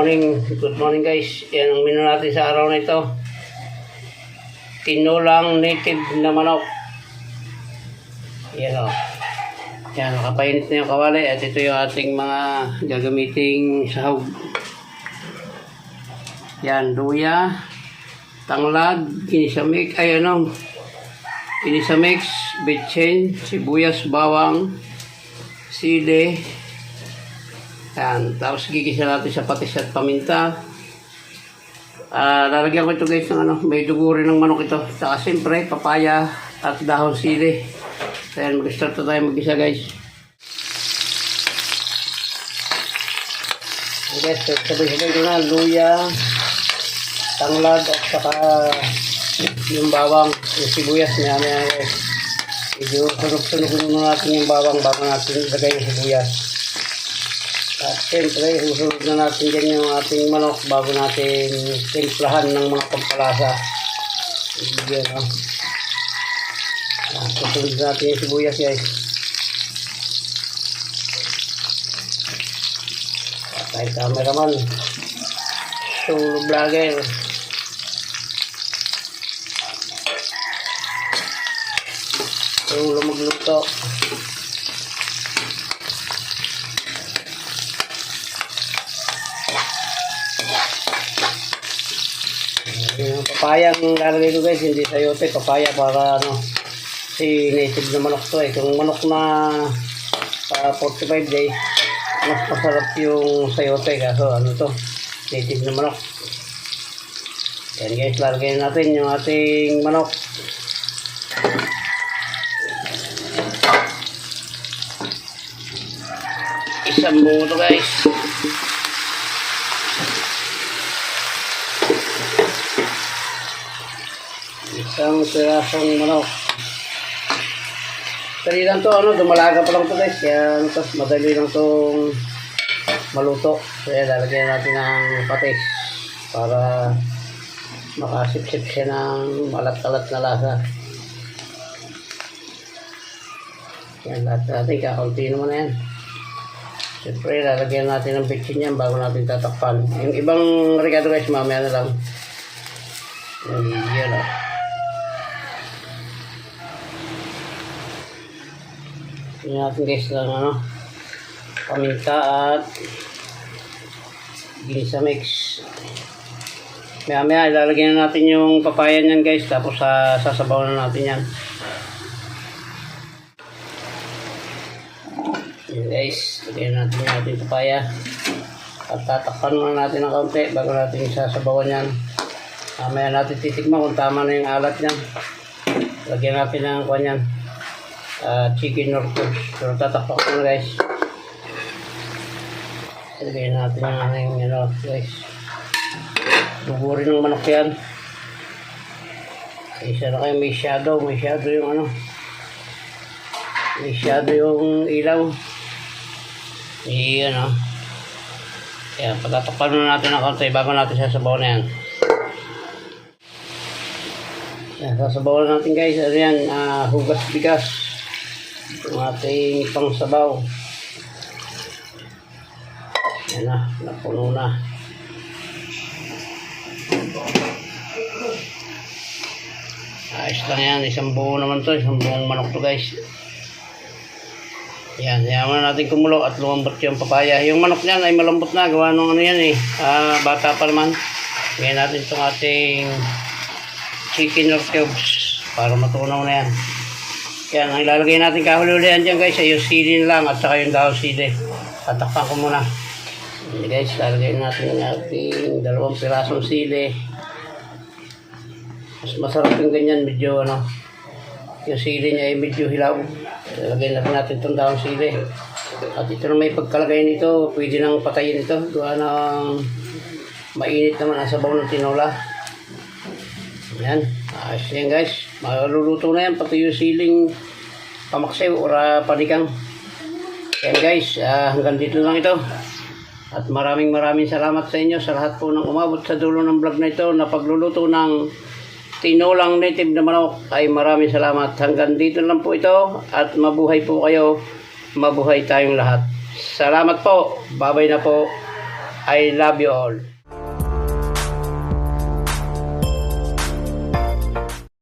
Good morning guys. Yan ang menu natin sa araw na ito. Tinulang native na manok. Yan o. Yan, nakapainit na yung kawali. At ito yung ating mga gagamiting sahog. Yan, luya, tanglad, kinisamik, kinisamix, bitchin, sibuyas, bawang, sili. Yan, tapos gigisa natin sa patis at paminta. Lalagyan ko ito guys ng may dugo rin ng manok ito. Saka siyempre, papaya at dahon sili. So yan, mag-start na tayo mag-isa guys. Okay, so sabay-sabay ko na, luya, tanglad at saka yung bawang, yung sibuyas niya guys. Medyo sunog-sunog natin yung bawang bago natin ilagay yung sibuyas. At siyempre, susunod na natin dyan yung ating manok bago natin timplahan ng mga pampalasa. Yan o. Susunod natin yung sibuyas guys. Patay cameraman. Solo vlogger. Solo magluto. Yung papaya ang lalagay ko guys, hindi sayote, papaya para si native na manok to Kung manok na 45 days, mas masarap yung sayote kaso native na manok. Yan guys, lalagay natin yung ating manok. Isang buo to guys. Isang pirasong manok. Dali lang to, dumalaga pa lang to guys. Kaya tapos madali lang tong maluto. Kaya lalagyan natin ng patis para makasip-sip siya ng malat-alat na lasa. Yan, lahat natin kakaunti naman na yan. Siyempre, lalagyan natin ng bitchin yan bago natin tatakpan. Yung ibang regado guys, mamaya na lang. Yan o. Yan natin guys ng paminta at ginisa mix. Maya ilalagyan na natin yung papaya niyan guys, tapos sasabaw na natin yan. Yan guys, lagyan natin yung ating papaya at tatakpan muna natin ng kaunti bago natin sasabawan yan. Maya natin titikman kung tama na yung alat niyan. Lagyan natin ng kuwan yan, chicken or cubes. Pero tatakpan ko na guys. Lagyan natin yung guys. Dugo rin ng manok yan. Isa na kayo, may shadow yung may shadow yung ilaw. Iyan o. Kaya patatakpan na natin ng kaunti bago natin sasabaw na yan. Yan, sasabaw na natin guys. Ano yan, hugas bigas. Yung ating pangsabaw. Yan na, napuno na. Ayos lang yan, isang buo naman to, isang buong manok to guys. Yan, yaman natin kumulo at lumambot yung papaya. Yung manok niyan ay malambot na, gawa nung bata pa naman. Ngayon natin itong ating chicken or cubes para matunaw na yan. Yan, ang ilalagay natin kahuli-hulihan dyan guys ay yung sili lang at saka yung dahon sili. Tatakpan ko muna. Yan guys, lalagay natin yung ating 2 pirasong sili. Mas masarap yung ganyan, medyo yung sili niya ay medyo hilaw. Lalagay natin itong dahon sili. At ito na may pagkalagay nito, pwede nang patayin ito. Gawa ng mainit naman ang sabaw ng tinola. Yan, ayos yan guys. Maluluto na yan, pati yung siling pamaksew o panikang. Yan guys, hanggang dito lang ito. At maraming salamat sa inyo sa lahat po ng umabot sa dulo ng vlog na ito na pagluluto ng tinolang native na manok. Ay maraming salamat. Hanggang dito lang po ito at mabuhay po kayo. Mabuhay tayong lahat. Salamat po. Bye-bye na po. I love you all.